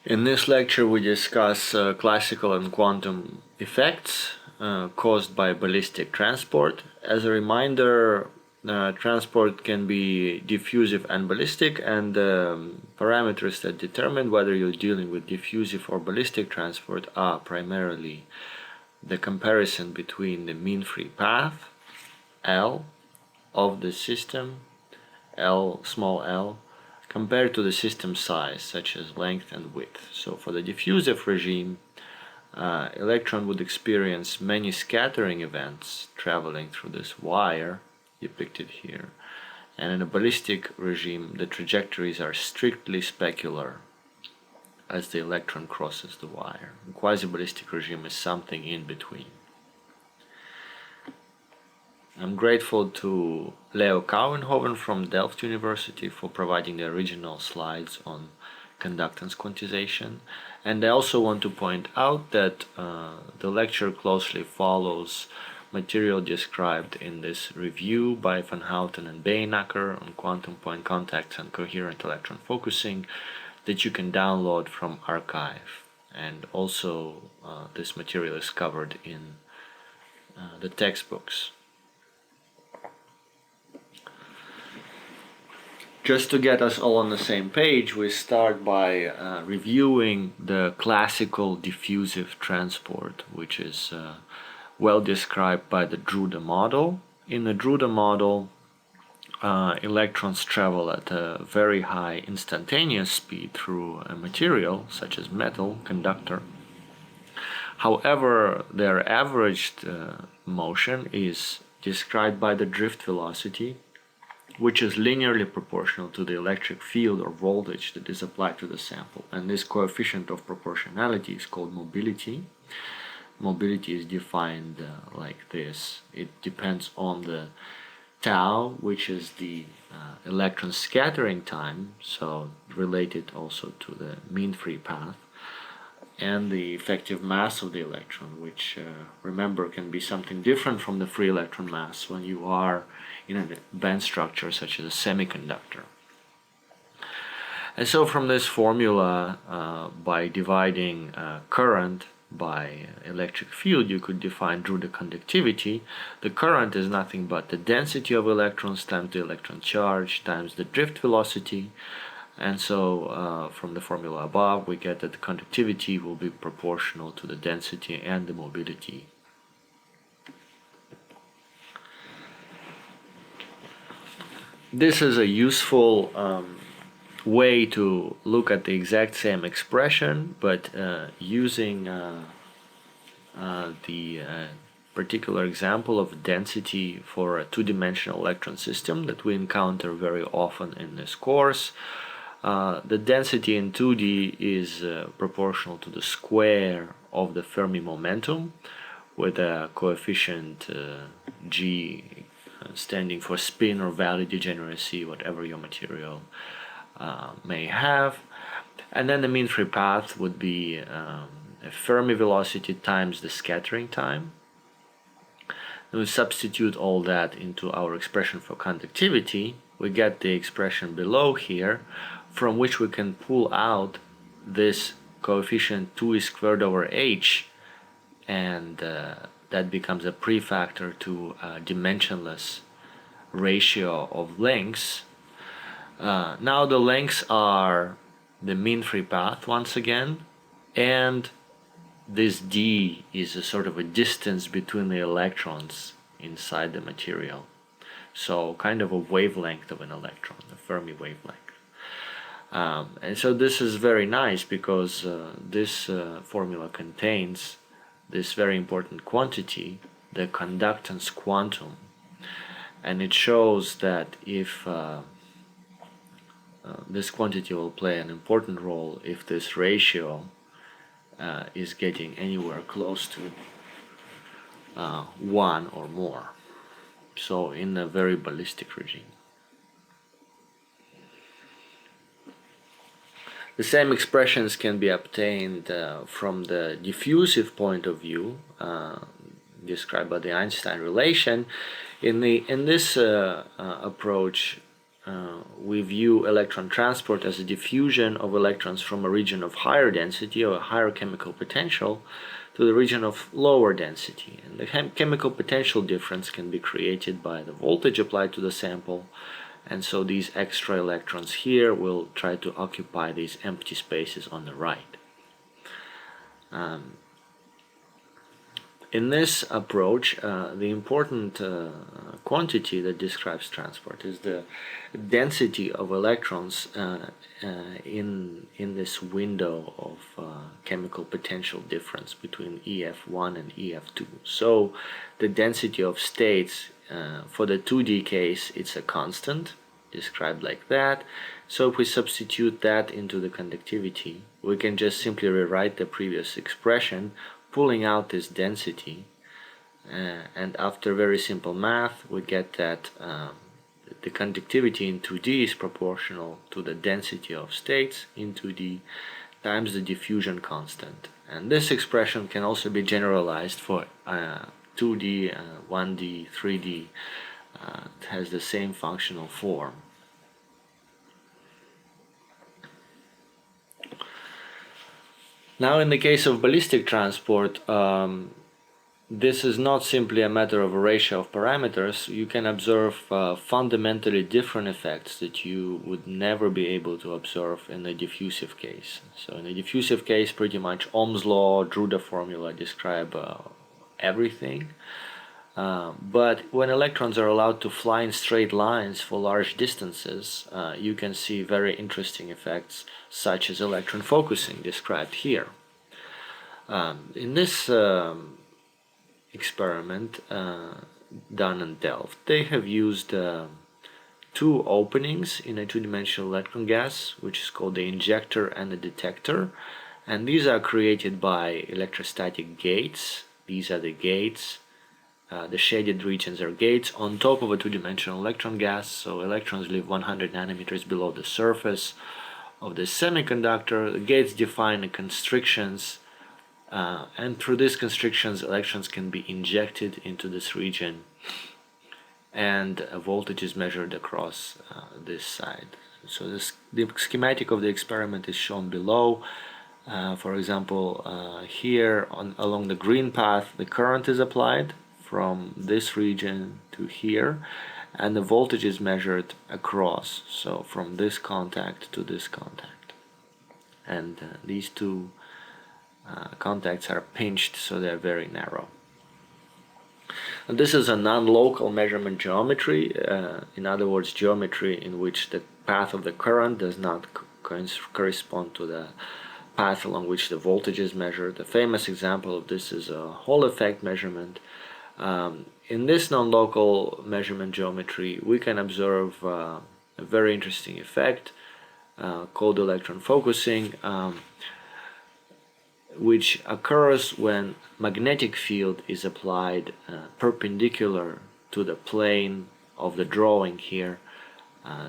In this lecture we discuss classical and quantum effects caused by ballistic transport. As a reminder, transport can be diffusive and ballistic, and parameters that determine whether you're dealing with diffusive or ballistic transport are primarily the comparison between the mean free path, L, of the system, small l, compared to the system size, such as length and width. So for the diffusive regime, electron would experience many scattering events traveling through this wire depicted here. And in a ballistic regime, the trajectories are strictly specular as the electron crosses the wire. The quasi-ballistic regime is something in between. I'm grateful to Leo Kouwenhoven from Delft University for providing the original slides on conductance quantization. And I also want to point out that the lecture closely follows material described in this review by Van Houten and Beenakker on quantum point contacts and coherent electron focusing that you can download from arXiv. And also this material is covered in the textbooks. Just to get us all on the same page, we start by reviewing the classical diffusive transport, which is well described by the Drude model. In the Drude model, electrons travel at a very high instantaneous speed through a material, such as metal, conductor. However, their averaged motion is described by the drift velocity, which is linearly proportional to the electric field or voltage that is applied to the sample. And this coefficient of proportionality is called mobility. Mobility is defined like this. It depends on the tau, which is the electron scattering time, so related also to the mean free path, and the effective mass of the electron, which, remember, can be something different from the free electron mass when you are in a band structure such as a semiconductor. And so from this formula, by dividing current by electric field, you could define Drude conductivity. The current is nothing but the density of electrons times the electron charge times the drift velocity. And so from the formula above, we get that the conductivity will be proportional to the density and the mobility. This is a useful way to look at the exact same expression, but using the particular example of density for a two-dimensional electron system that we encounter very often in this course. The density in 2D is proportional to the square of the Fermi momentum, with a coefficient G standing for spin or valley degeneracy, whatever your material may have. And then the mean free path would be a Fermi velocity times the scattering time. And we substitute all that into our expression for conductivity. We get the expression below here, from which we can pull out this coefficient 2e squared over h, and that becomes a prefactor to a dimensionless ratio of lengths. Now the lengths are the mean free path once again, and this d is a sort of a distance between the electrons inside the material. So kind of a wavelength of an electron, a Fermi wavelength. And so this is very nice because this formula contains this very important quantity, the conductance quantum, and it shows that if this quantity will play an important role if this ratio is getting anywhere close to 1 or more, so in a very ballistic regime. The same expressions can be obtained from the diffusive point of view, described by the Einstein relation. In this approach, we view electron transport as a diffusion of electrons from a region of higher density or a higher chemical potential to the region of lower density. And the chemical potential difference can be created by the voltage applied to the sample, and so these extra electrons here will try to occupy these empty spaces on the right. In this approach, the important quantity that describes transport is the density of electrons in this window of chemical potential difference between EF1 and EF2. So the density of states for the 2D case, it's a constant, described like that. So if we substitute that into the conductivity, we can just simply rewrite the previous expression, pulling out this density, and after very simple math we get that the conductivity in 2D is proportional to the density of states in 2D times the diffusion constant. And this expression can also be generalized for 2D, 1D, 3D. It has the same functional form. Now, in the case of ballistic transport, this is not simply a matter of a ratio of parameters. You can observe fundamentally different effects that you would never be able to observe in the diffusive case. So in the diffusive case, pretty much Ohm's law, Drude formula describe everything. But when electrons are allowed to fly in straight lines for large distances, you can see very interesting effects such as electron focusing described here. In this experiment done in Delft, they have used two openings in a two-dimensional electron gas, which is called the injector and the detector, and these are created by electrostatic gates. These are the gates. The shaded regions are gates on top of a two-dimensional electron gas, so electrons live 100 nanometers below the surface of the semiconductor. The gates define the constrictions, and through these constrictions electrons can be injected into this region, and a voltage is measured across this side. So the schematic of the experiment is shown below. For example, here along the green path the current is applied from this region to here, and the voltage is measured across, so from this contact to this contact, and these two contacts are pinched, so they're very narrow. And this is a non-local measurement geometry, in other words geometry in which the path of the current does not correspond to the path along which the voltage is measured. A famous example of this is a Hall effect measurement. In this non-local measurement geometry, we can observe a very interesting effect called electron focusing, which occurs when magnetic field is applied perpendicular to the plane of the drawing here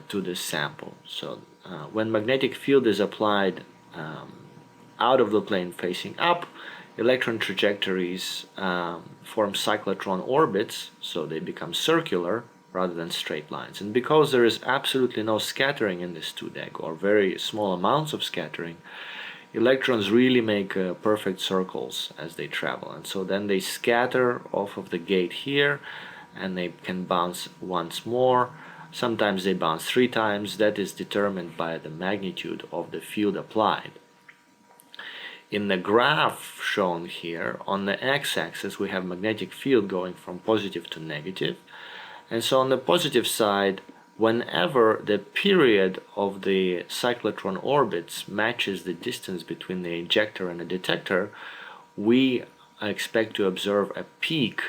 to this sample. So when magnetic field is applied out of the plane facing up, electron trajectories form cyclotron orbits, so they become circular rather than straight lines. And because there is absolutely no scattering in this 2-deg, or very small amounts of scattering, electrons really make perfect circles as they travel. And so then they scatter off of the gate here, and they can bounce once more. Sometimes they bounce 3 times. That is determined by the magnitude of the field applied. In the graph shown here, on the x-axis we have magnetic field going from positive to negative, and so on the positive side, whenever the period of the cyclotron orbits matches the distance between the injector and the detector, we expect to observe a peak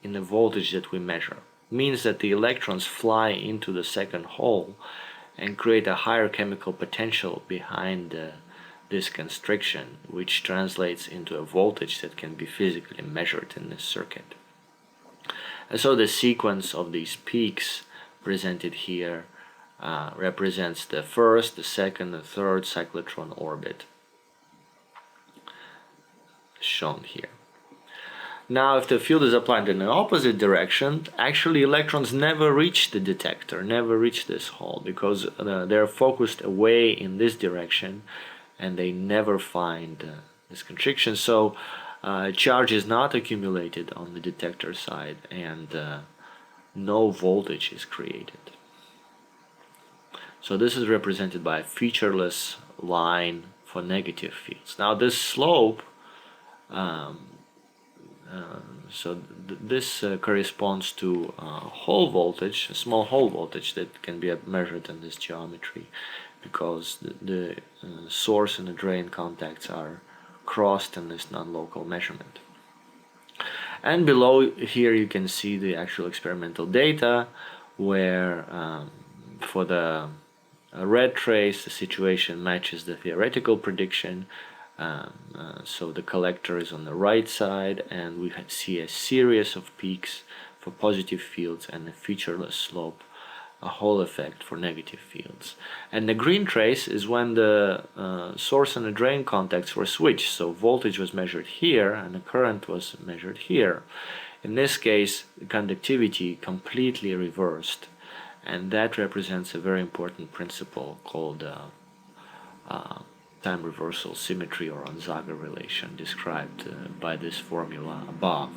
in the voltage that we measure. It means that the electrons fly into the second hole and create a higher chemical potential behind this constriction, which translates into a voltage that can be physically measured in this circuit. And so the sequence of these peaks presented here represents the first, the second, the third cyclotron orbit shown here. Now, if the field is applied in the opposite direction, actually electrons never reach the detector, never reach this hole, because they're focused away in this direction and they never find this constriction. So charge is not accumulated on the detector side and no voltage is created. So this is represented by a featureless line for negative fields. Now this slope, this corresponds to hole voltage, a small hole voltage that can be measured in this geometry, because the source and the drain contacts are crossed in this non-local measurement. And below here you can see the actual experimental data, where for the red trace the situation matches the theoretical prediction. So the collector is on the right side and we see a series of peaks for positive fields and a featureless slope, a Hall effect for negative fields. And the green trace is when the source and the drain contacts were switched, so voltage was measured here and the current was measured here. In this case, the conductivity completely reversed, and that represents a very important principle called time reversal symmetry, or Onzaga relation, described by this formula above.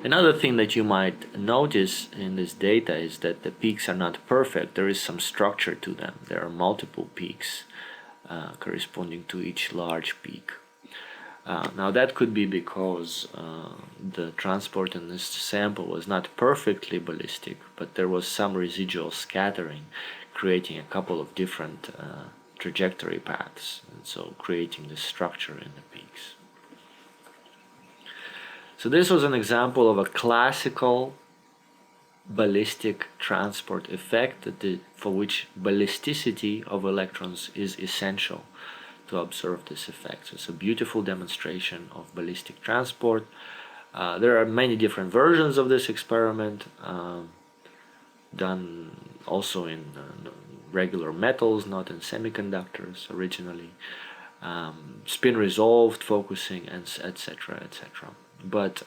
Another thing that you might notice in this data is that the peaks are not perfect. There is some structure to them. There are multiple peaks corresponding to each large peak. Now that could be because the transport in this sample was not perfectly ballistic, but there was some residual scattering, creating a couple of different trajectory paths, and so creating this structure in the peaks. So this was an example of a classical ballistic transport effect for which ballisticity of electrons is essential to observe this effect. So it's a beautiful demonstration of ballistic transport. There are many different versions of this experiment, done also in regular metals, not in semiconductors originally, spin resolved focusing, and etc., etc. But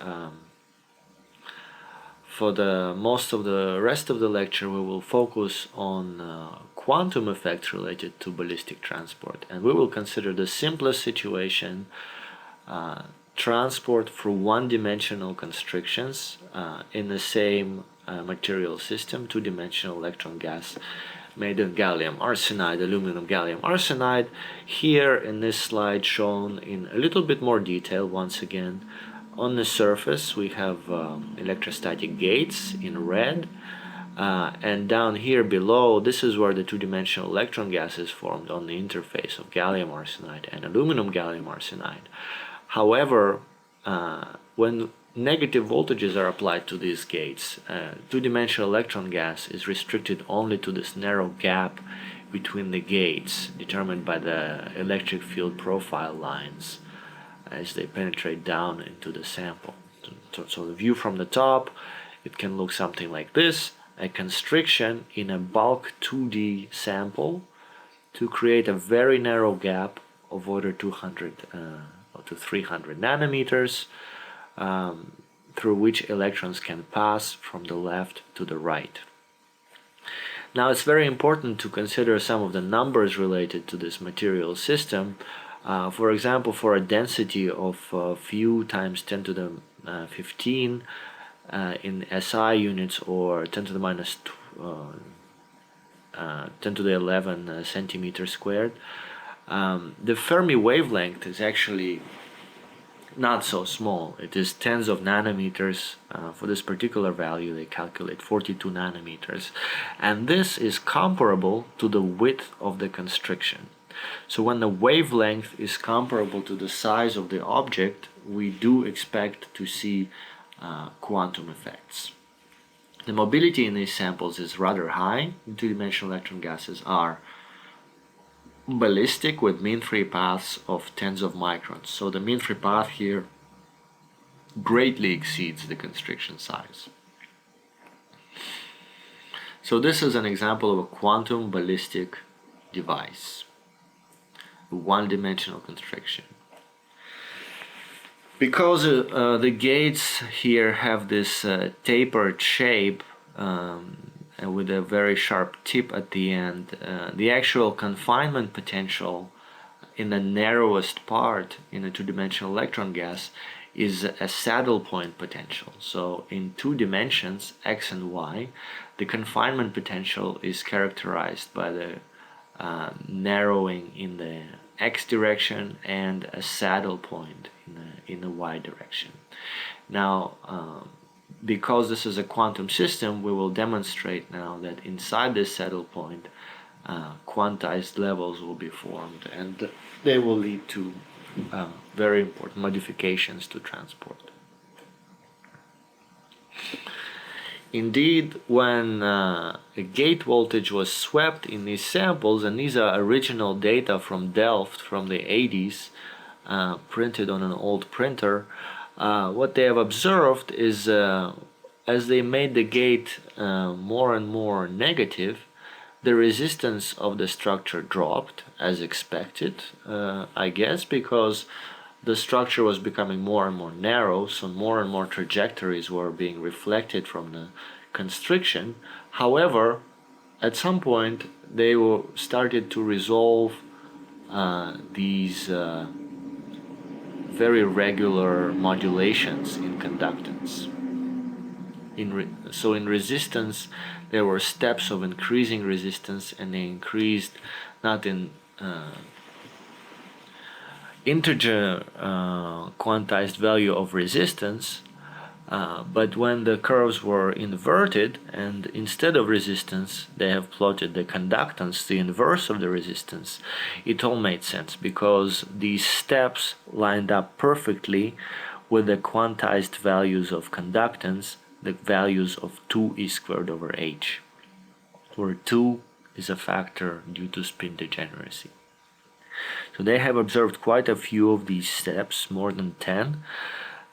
for the most of the rest of the lecture we will focus on quantum effects related to ballistic transport, and we will consider the simplest situation, transport through one-dimensional constrictions in the same material system, two-dimensional electron gas made of gallium arsenide, aluminum gallium arsenide. Here in this slide shown in a little bit more detail once again. On the surface we have electrostatic gates in red, and down here below, this is where the two-dimensional electron gas is formed on the interface of gallium arsenide and aluminum gallium arsenide. However, when negative voltages are applied to these gates, two-dimensional electron gas is restricted only to this narrow gap between the gates, determined by the electric field profile lines as they penetrate down into the sample. So the view from the top, it can look something like this: a constriction in a bulk 2D sample to create a very narrow gap of order 200 to 300 nanometers, through which electrons can pass from the left to the right. Now it's very important to consider some of the numbers related to this material system. For example, for a density of few times 10 to the 15 in SI units, or 10 to the minus 10 to the 11 centimeters squared, the Fermi wavelength is actually not so small. It is tens of nanometers. For this particular value they calculate 42 nanometers, and this is comparable to the width of the constriction. So when the wavelength is comparable to the size of the object, we do expect to see quantum effects. The mobility in these samples is rather high. Two-dimensional electron gases are ballistic with mean free paths of tens of microns. So the mean free path here greatly exceeds the constriction size. So this is an example of a quantum ballistic device, one-dimensional constriction. Because the gates here have this tapered shape and with a very sharp tip at the end, the actual confinement potential in the narrowest part in a two-dimensional electron gas is a saddle point potential. So in two dimensions, x and y, the confinement potential is characterized by the narrowing in the x direction and a saddle point in the y direction. Now, because this is a quantum system, we will demonstrate now that inside this saddle point, quantized levels will be formed, and they will lead to very important modifications to transport. Indeed, when a gate voltage was swept in these samples, and these are original data from Delft from the 80s, printed on an old printer, what they have observed is as they made the gate more and more negative, the resistance of the structure dropped as expected, I guess, because the structure was becoming more and more narrow, so more and more trajectories were being reflected from the constriction. However, at some point they started to resolve these very regular modulations in conductance. So in resistance, there were steps of increasing resistance, and they increased not in integer quantized value of resistance, but when the curves were inverted, and instead of resistance they have plotted the conductance, the inverse of the resistance, it all made sense because these steps lined up perfectly with the quantized values of conductance, the values of 2e²/h, where 2 is a factor due to spin degeneracy. So they have observed quite a few of these steps, more than 10,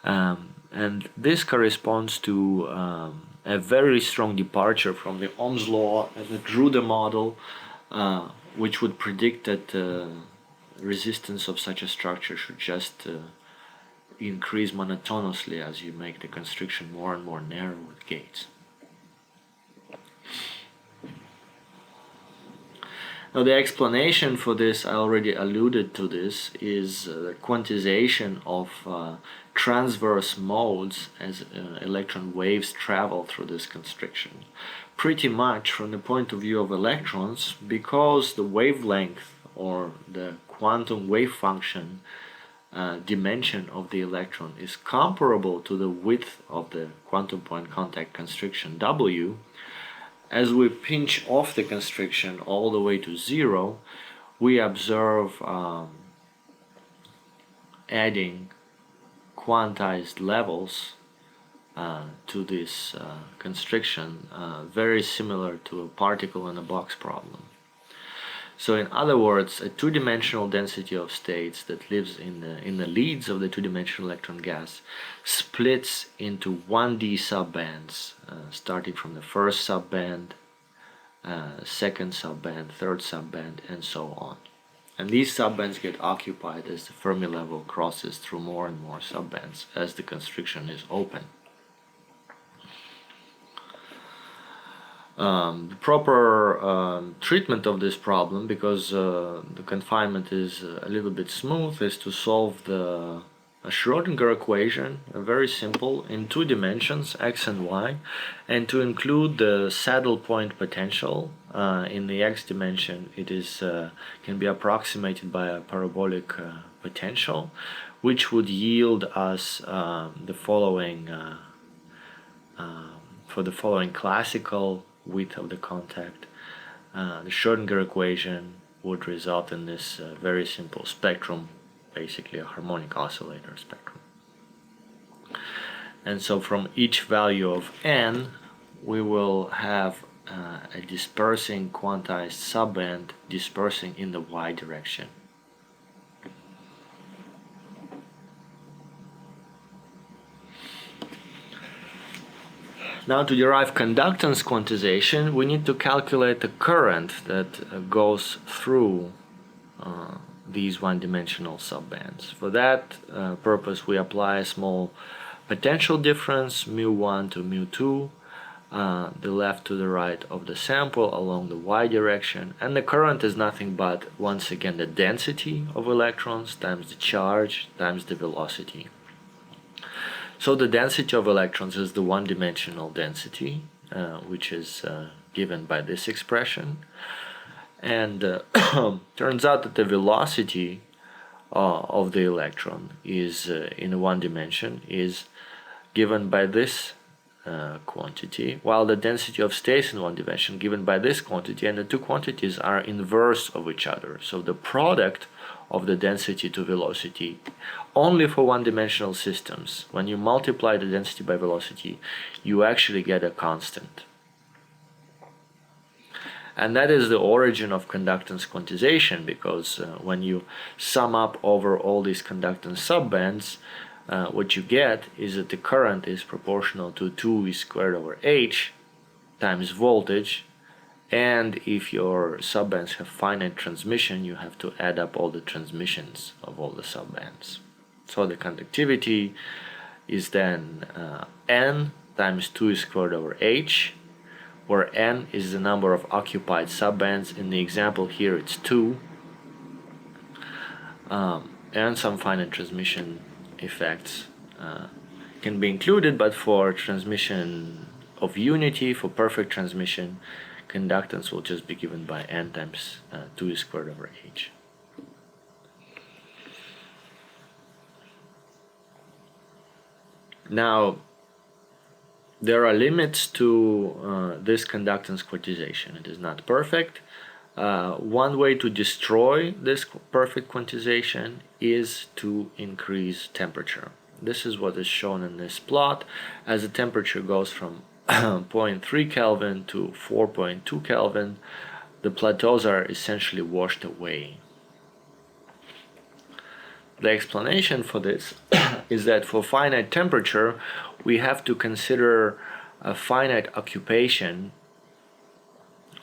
and this corresponds to a very strong departure from the Ohm's law and the Drude model, which would predict that resistance of such a structure should just increase monotonously as you make the constriction more and more narrow with gates. Now the explanation for this, I already alluded to this, is the quantization of transverse modes as electron waves travel through this constriction. Pretty much from the point of view of electrons, because the wavelength or the quantum wave function dimension of the electron is comparable to the width of the quantum point contact constriction W, as we pinch off the constriction all the way to 0, we observe adding quantized levels to this constriction, very similar to a particle in a box problem. So in other words, a two-dimensional density of states that lives in the leads of the two-dimensional electron gas splits into 1D subbands, starting from the first subband, second subband, third subband, and so on. And these subbands get occupied as the Fermi level crosses through more and more subbands as the constriction is open. The proper treatment of this problem, because the confinement is a little bit smooth, is to solve a Schrödinger equation, very simple, in two dimensions, x and y, and to include the saddle point potential. In the x dimension, it is can be approximated by a parabolic potential, which would yield us the following for the following classical width of the contact. The Schrödinger equation would result in this very simple spectrum, basically a harmonic oscillator spectrum. And so from each value of n, we will have a dispersing quantized subband dispersing in the y direction. Now to derive conductance quantization, we need to calculate the current that goes through these one-dimensional subbands. For that purpose, we apply a small potential difference, mu1 to mu2, the left to the right of the sample along the y direction, and the current is nothing but, once again, the density of electrons times the charge times the velocity. So the density of electrons is the one-dimensional density, which is given by this expression. And turns out that the velocity of the electron is in one dimension is given by this quantity, while the density of states in one dimension given by this quantity, and the two quantities are inverse of each other. So the product of the density to velocity only for one-dimensional systems, when you multiply the density by velocity, you actually get a constant. And that is the origin of conductance quantization, because when you sum up over all these conductance subbands, what you get is that the current is proportional to 2 e squared over h times voltage, and if your subbands have finite transmission, you have to add up all the transmissions of all the subbands. So the conductivity is then n times 2 e squared over h, where n is the number of occupied subbands. In the example here it's 2, and some finite transmission effects can be included, but for transmission of unity, for perfect transmission, conductance will just be given by n times 2 e squared over h. Now, there are limits to this conductance quantization. It is not perfect. One way to destroy this perfect quantization is to increase temperature. This is what is shown in this plot. As the temperature goes from 0.3 Kelvin to 4.2 Kelvin, the plateaus are essentially washed away. The explanation for this is that for finite temperature, we have to consider a finite occupation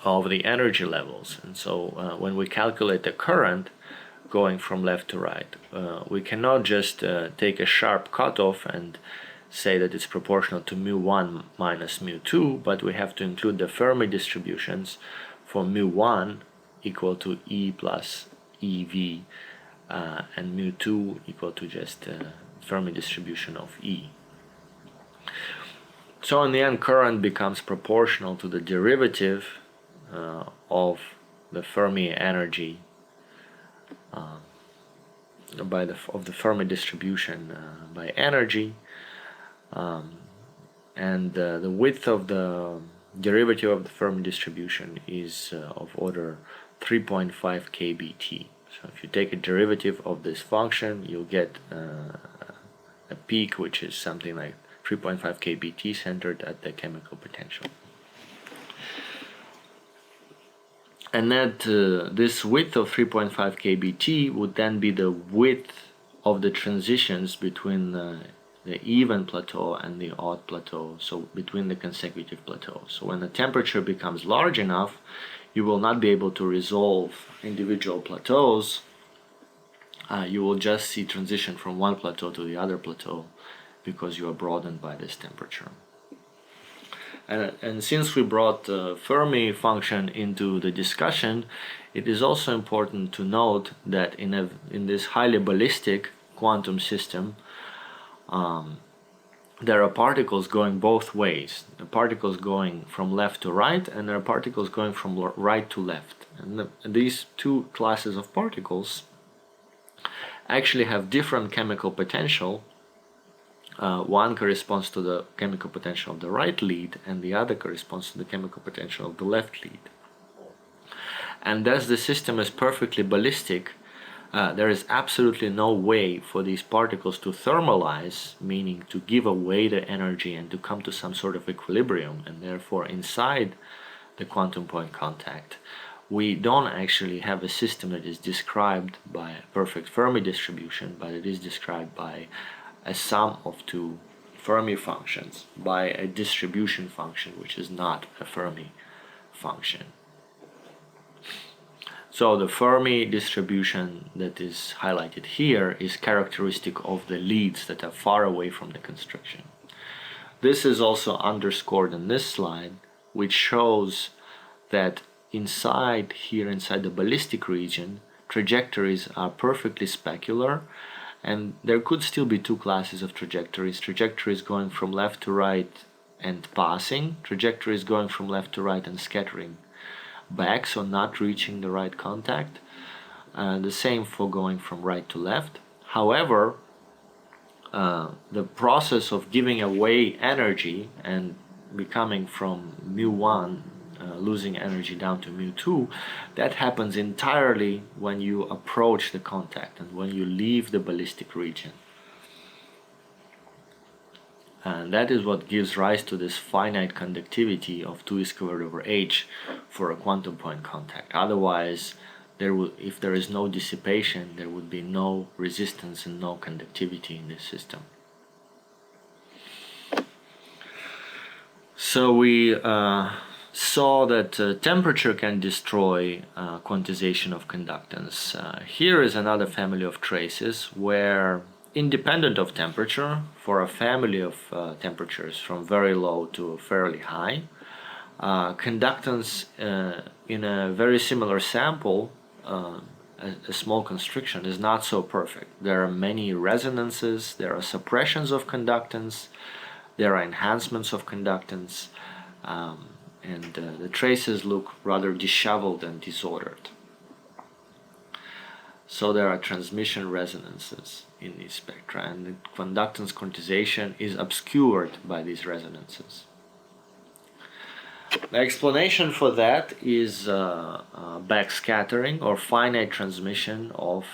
of the energy levels. And so when we calculate the current going from left to right, we cannot just take a sharp cutoff and say that it's proportional to mu1 minus mu2, but we have to include the Fermi distributions for mu1 equal to E plus EV, and mu2 equal to just Fermi distribution of E. So in the end, current becomes proportional to the derivative of the Fermi energy of the Fermi distribution by energy, and the width of the derivative of the Fermi distribution is of order 3.5 kBt. So if you take a derivative of this function, you'll get a peak which is something like 3.5 kBt centered at the chemical potential. And that this width of 3.5 kBt would then be the width of the transitions between the even plateau and the odd plateau, so between the consecutive plateaus. So when the temperature becomes large enough, you will not be able to resolve individual plateaus. You will just see transition from one plateau to the other plateau because you are broadened by this temperature. And since we brought the Fermi function into the discussion, it is also important to note that in this highly ballistic quantum system, there are particles going both ways. The particles going from left to right, and there are particles going from right to left. And these two classes of particles actually have different chemical potential. One corresponds to the chemical potential of the right lead, and the other corresponds to the chemical potential of the left lead. And as the system is perfectly ballistic, there is absolutely no way for these particles to thermalize, meaning to give away the energy and to come to some sort of equilibrium, and therefore inside the quantum point contact we don't actually have a system that is described by a perfect Fermi distribution, but it is described by a sum of two Fermi functions, by a distribution function which is not a Fermi function. So the Fermi distribution that is highlighted here is characteristic of the leads that are far away from the constriction. This is also underscored in this slide, which shows that inside the ballistic region, trajectories are perfectly specular, and there could still be two classes of trajectories: trajectories going from left to right and passing, trajectories going from left to right and scattering back, so not reaching the right contact. The same for going from right to left. However, the process of giving away energy and becoming from mu1, losing energy down to mu2, that happens entirely when you approach the contact and when you leave the ballistic region. And that is what gives rise to this finite conductivity of 2e² for a quantum point contact. Otherwise, if there is no dissipation, there would be no resistance and no conductivity in this system. So we saw that temperature can destroy quantization of conductance. Here is another family of traces where, independent of temperature, for a family of temperatures from very low to fairly high, conductance in a very similar sample, a small constriction, is not so perfect. There are many resonances, there are suppressions of conductance, there are enhancements of conductance, and the traces look rather disheveled and disordered. So there are transmission resonances in these spectra, and the conductance quantization is obscured by these resonances. The explanation for that is backscattering or finite transmission of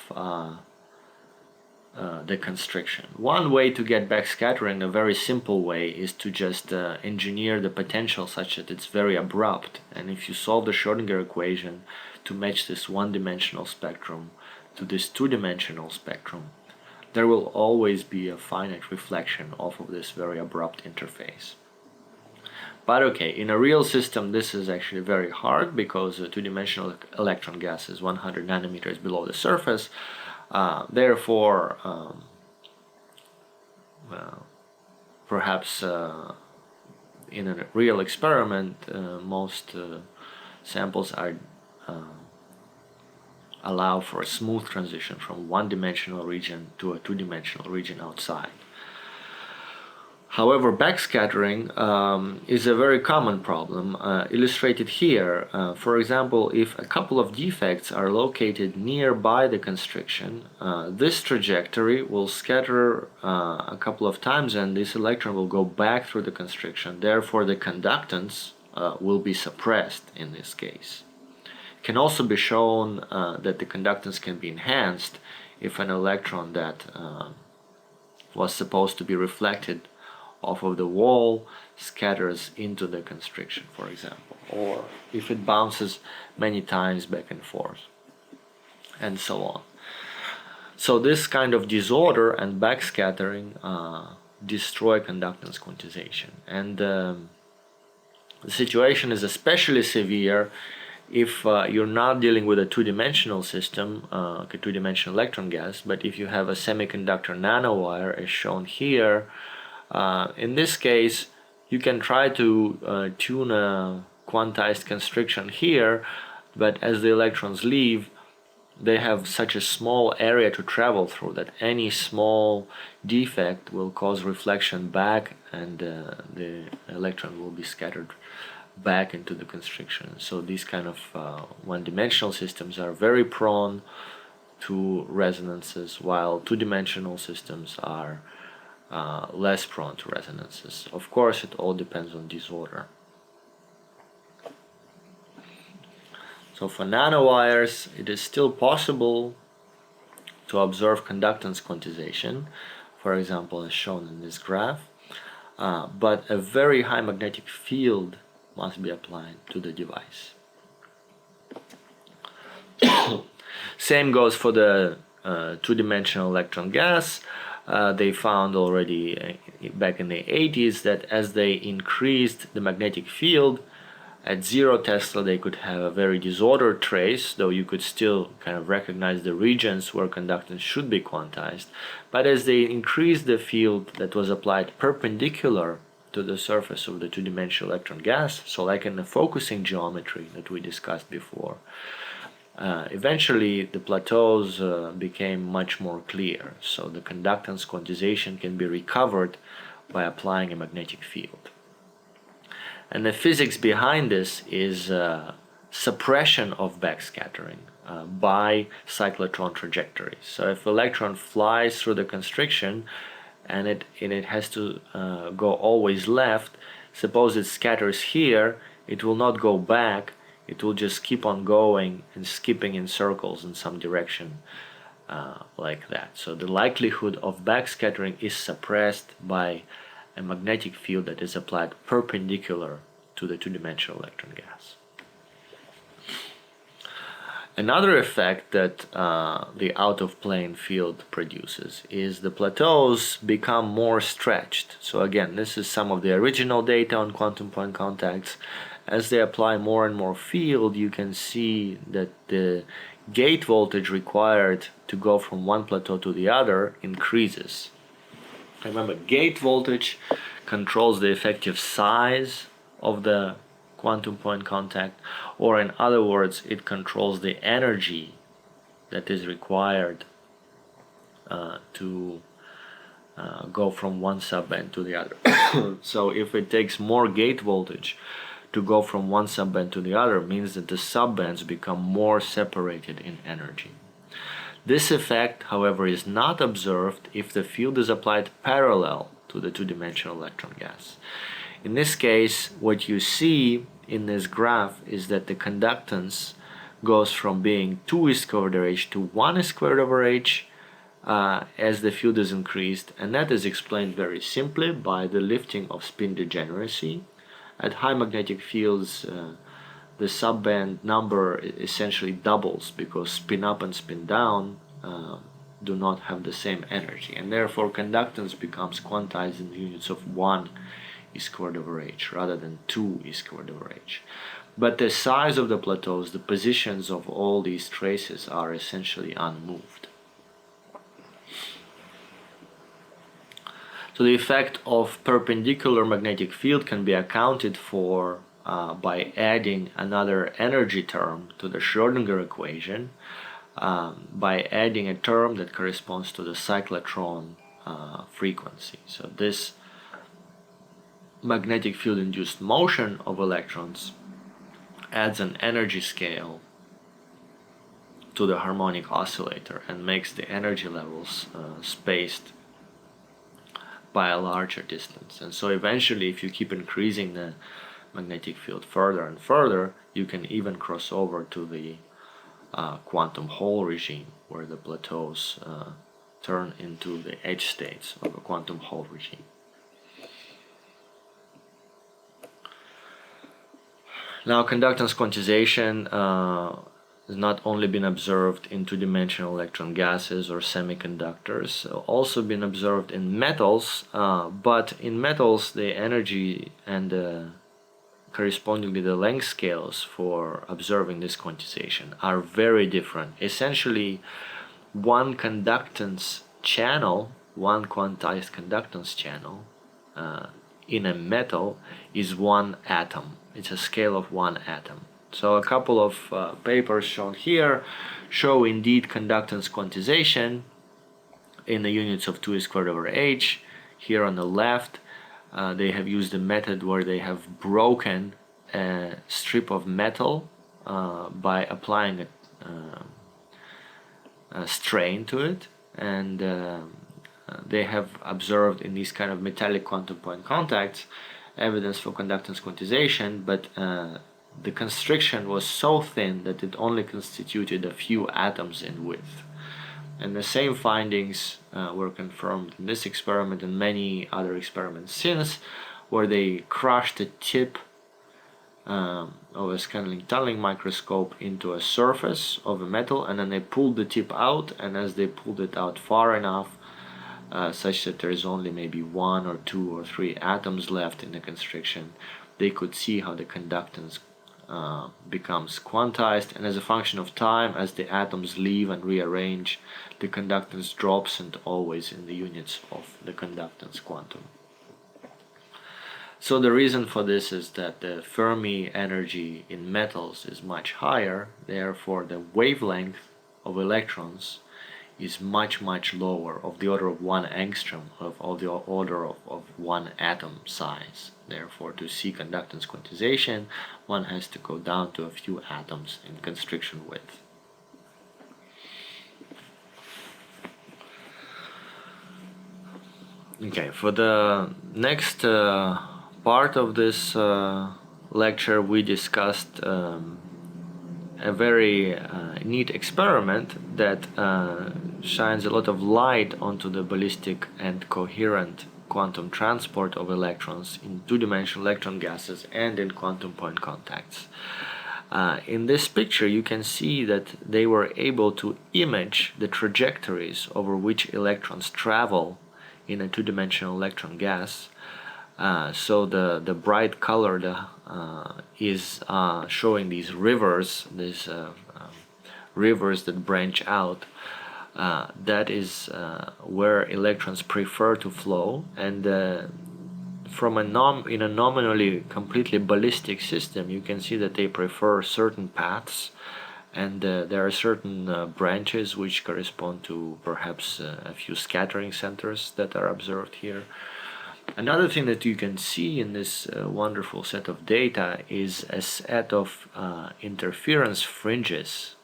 the constriction. One way to get backscattering, a very simple way, is to just engineer the potential such that it's very abrupt. And if you solve the Schrödinger equation to match this one-dimensional spectrum to this two-dimensional spectrum, there will always be a finite reflection off of this very abrupt interface. But okay, in a real system this is actually very hard, because a two-dimensional electron gas is 100 nanometers below the surface. Therefore, perhaps in a real experiment, most samples are allow for a smooth transition from one-dimensional region to a two-dimensional region outside. However, backscattering is a very common problem, illustrated here. For example, if a couple of defects are located nearby the constriction, this trajectory will scatter a couple of times, and this electron will go back through the constriction. Therefore, the conductance will be suppressed in this case. It can also be shown that the conductance can be enhanced if an electron that was supposed to be reflected off of the wall scatters into the constriction, for example, or if it bounces many times back and forth, and so on. So this kind of disorder and backscattering destroy conductance quantization, and the situation is especially severe if you're not dealing with a two-dimensional system, a two-dimensional electron gas, but if you have a semiconductor nanowire as shown here. In this case, you can try to tune a quantized constriction here, but as the electrons leave, they have such a small area to travel through that any small defect will cause reflection back, and the electron will be scattered back into the constriction. So these kind of one-dimensional systems are very prone to resonances, while two-dimensional systems are less prone to resonances. Of course, it all depends on disorder. So for nanowires, it is still possible to observe conductance quantization, for example, as shown in this graph, but a very high magnetic field must be applied to the device. Same goes for the two-dimensional electron gas. They found already back in the 80s that as they increased the magnetic field, At 0 Tesla they could have a very disordered trace, though you could still kind of recognize the regions where conductance should be quantized. But as they increased the field that was applied perpendicular to the surface of the two-dimensional electron gas, so like in the focusing geometry that we discussed before, eventually the plateaus became much more clear, so the conductance quantization can be recovered by applying a magnetic field. And the physics behind this is suppression of backscattering by cyclotron trajectories. So if electron flies through the constriction and it has to go always left, suppose it scatters here, it will not go back, it will just keep on going and skipping in circles in some direction like that. So the likelihood of backscattering is suppressed by a magnetic field that is applied perpendicular to the two-dimensional electron gas. Another effect that the out-of-plane field produces is the plateaus become more stretched. So again, this is some of the original data on quantum point contacts. As they apply more and more field, you can see that the gate voltage required to go from one plateau to the other increases. Remember, gate voltage controls the effective size of the quantum point contact, or in other words, it controls the energy that is required to go from one subband to the other. So if it takes more gate voltage to go from one subband to the other, means that the subbands become more separated in energy. This effect, however, is not observed if the field is applied parallel to the two-dimensional electron gas. In this case, what you see in this graph is that the conductance goes from being 2 e² to 1 e² as the field is increased, and that is explained very simply by the lifting of spin degeneracy. At high magnetic fields, the subband number essentially doubles because spin up and spin down do not have the same energy, and therefore conductance becomes quantized in the units of 1 e² rather than 2 e². But the size of the plateaus, the positions of all these traces are essentially unmoved. So the effect of perpendicular magnetic field can be accounted for by adding another energy term to the Schrödinger equation, by adding a term that corresponds to the cyclotron frequency. So this magnetic field induced motion of electrons adds an energy scale to the harmonic oscillator and makes the energy levels spaced by a larger distance. And so eventually, if you keep increasing the magnetic field further and further, you can even cross over to the quantum Hall regime, where the plateaus turn into the edge states of a quantum Hall regime. Now, conductance quantization has not only been observed in two-dimensional electron gases or semiconductors, also been observed in metals, but in metals the energy and correspondingly the length scales for observing this quantization are very different. Essentially, one conductance channel, one quantized conductance channel in a metal is one atom. It's a scale of one atom. So a couple of papers shown here show indeed conductance quantization in the units of 2 e²h. Here on the left, they have used a method where they have broken a strip of metal by applying a strain to it, and they have observed in these kind of metallic quantum point contacts evidence for conductance quantization, but the constriction was so thin that it only constituted a few atoms in width. And the same findings were confirmed in this experiment and many other experiments since, where they crushed the tip of a scanning tunneling microscope into a surface of a metal, and then they pulled the tip out, and as they pulled it out far enough such that there is only maybe 1 or 2 or 3 atoms left in the constriction, they could see how the conductance becomes quantized, and as a function of time, as the atoms leave and rearrange, the conductance drops, and always in the units of the conductance quantum. So the reason for this is that the Fermi energy in metals is much higher, therefore the wavelength of electrons is much lower, of the order of 1 angstrom, of the order of 1 atom size. Therefore, to see conductance quantization, one has to go down to a few atoms in constriction width. Okay, for the next part of this lecture, we discussed a very neat experiment that shines a lot of light onto the ballistic and coherent quantum transport of electrons in two-dimensional electron gases and in quantum point contacts. In this picture, you can see that they were able to image the trajectories over which electrons travel in a two-dimensional electron gas. So the bright color is showing these rivers, rivers that branch out. That is where electrons prefer to flow, and in a nominally completely ballistic system, you can see that they prefer certain paths, and there are certain branches which correspond to perhaps a few scattering centers that are observed here. Another thing that you can see in this wonderful set of data is a set of interference fringes.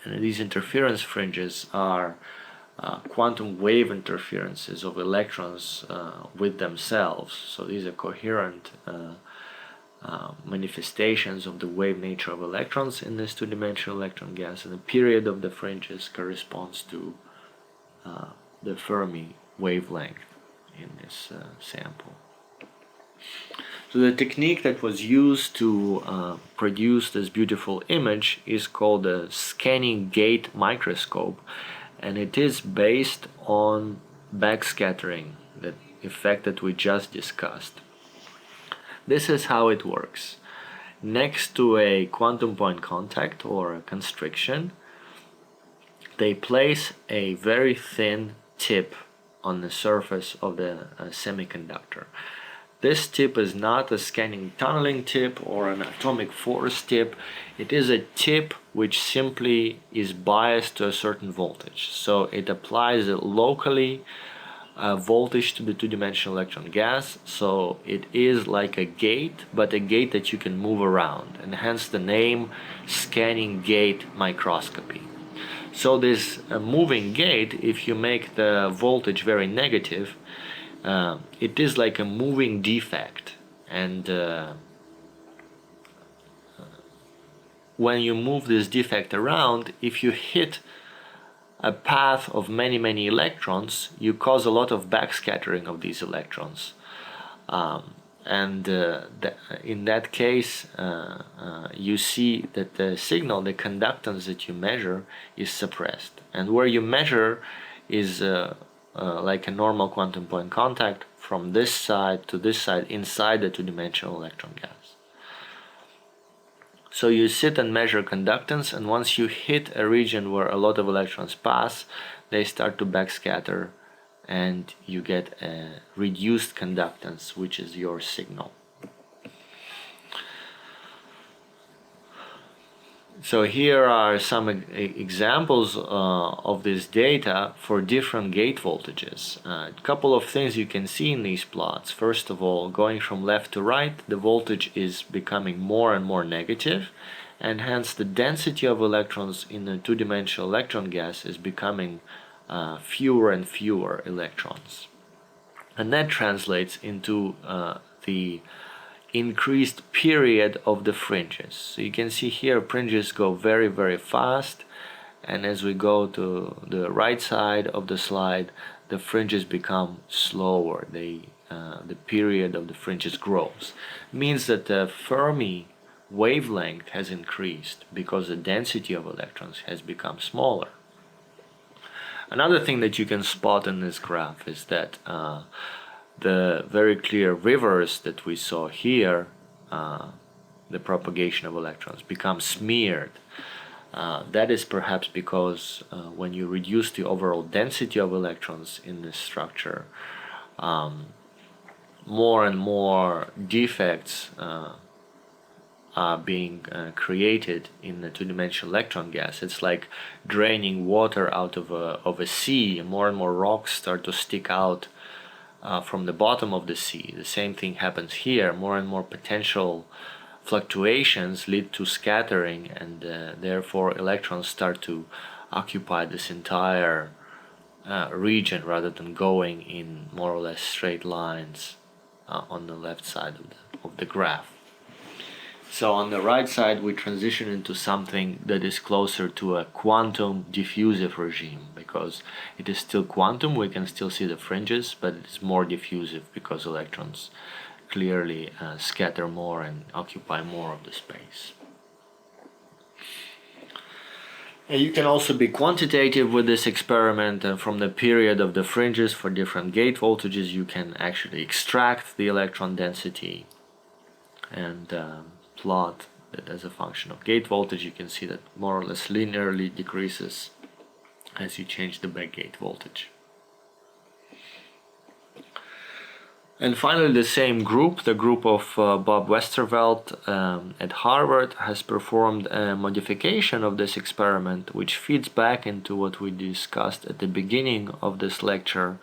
And these interference fringes are quantum wave interferences of electrons with themselves. So these are coherent manifestations of the wave nature of electrons in this two-dimensional electron gas, and the period of the fringes corresponds to the Fermi wavelength in this sample. So the technique that was used to produce this beautiful image is called the scanning gate microscope, and it is based on backscattering, the effect that we just discussed. This is how it works. Next to a quantum point contact or a constriction, they place a very thin tip on the surface of the semiconductor. This tip is not a scanning tunneling tip or an atomic force tip. It is a tip which simply is biased to a certain voltage. So it applies a locally voltage to the two-dimensional electron gas. So it is like a gate, but a gate that you can move around, and hence the name scanning gate microscopy. So this moving gate, if you make the voltage very negative, it is like a moving defect, and when you move this defect around, if you hit a path of many electrons, you cause a lot of backscattering of these electrons, and in that case you see that the signal, the conductance that you measure, is suppressed, and where you measure is like a normal quantum point contact from this side to this side inside the two-dimensional electron gas. So you sit and measure conductance, and once you hit a region where a lot of electrons pass, they start to backscatter, and you get a reduced conductance, which is your signal. So here are some examples of this data for different gate voltages. A couple of things you can see in these plots. First of all, going from left to right, the voltage is becoming more and more negative, and hence the density of electrons in the two-dimensional electron gas is becoming fewer and fewer electrons. And that translates into the increased period of the fringes. So you can see here fringes go very fast, and as we go to the right side of the slide, the fringes become slower. The period of the fringes grows. It means that the Fermi wavelength has increased because the density of electrons has become smaller. Another thing that you can spot in this graph is that the very clear rivers that we saw here the propagation of electrons, become smeared. That is perhaps because when you reduce the overall density of electrons in this structure, more and more defects are being created in the two-dimensional electron gas. It's like draining water out of a sea, and more rocks start to stick out from the bottom of the sea. The same thing happens here. More and more potential fluctuations lead to scattering, and therefore electrons start to occupy this entire region rather than going in more or less straight lines on the left side of the graph. So on the right side we transition into something that is closer to a quantum diffusive regime, because it is still quantum, we can still see the fringes, but it's more diffusive because electrons clearly scatter more and occupy more of the space. And you can also be quantitative with this experiment, and from the period of the fringes for different gate voltages you can actually extract the electron density and plot that as a function of gate voltage. You can see that more or less linearly decreases as you change the backgate voltage. And finally, the same group, the group of Bob Westervelt at Harvard, has performed a modification of this experiment, which feeds back into what we discussed at the beginning of this lecture,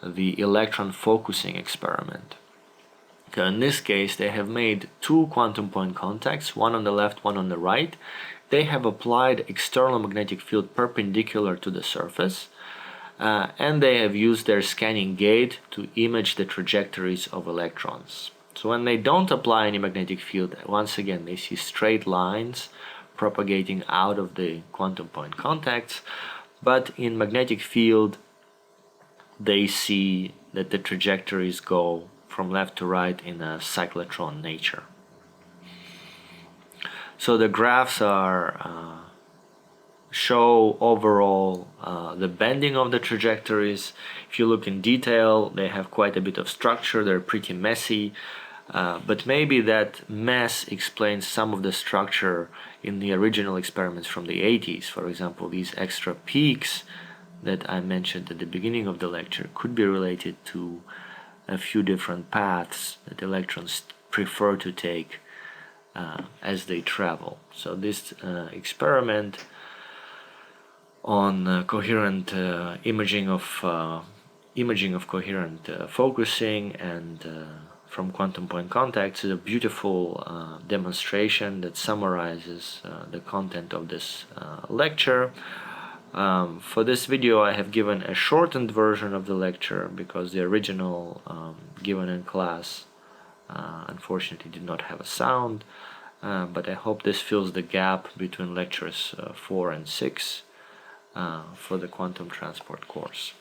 the electron focusing experiment. In this case, they have made two quantum point contacts, one on the left, one on the right. They have applied external magnetic field perpendicular to the surface, and they have used their scanning gate to image the trajectories of electrons. So when they don't apply any magnetic field, once again they see straight lines propagating out of the quantum point contacts, but in magnetic field they see that the trajectories go from left to right in a cyclotron nature. So the graphs are show overall the bending of the trajectories. If you look in detail, they have quite a bit of structure, they're pretty messy, but maybe that mess explains some of the structure in the original experiments from the 80s. For example, these extra peaks that I mentioned at the beginning of the lecture could be related to a few different paths that electrons prefer to take as they travel. So this experiment on coherent imaging of coherent focusing and from quantum point contacts is a beautiful demonstration that summarizes the content of this lecture. For this video I have given a shortened version of the lecture because the original given in class unfortunately did not have a sound, but I hope this fills the gap between lectures 4 and 6 for the quantum transport course.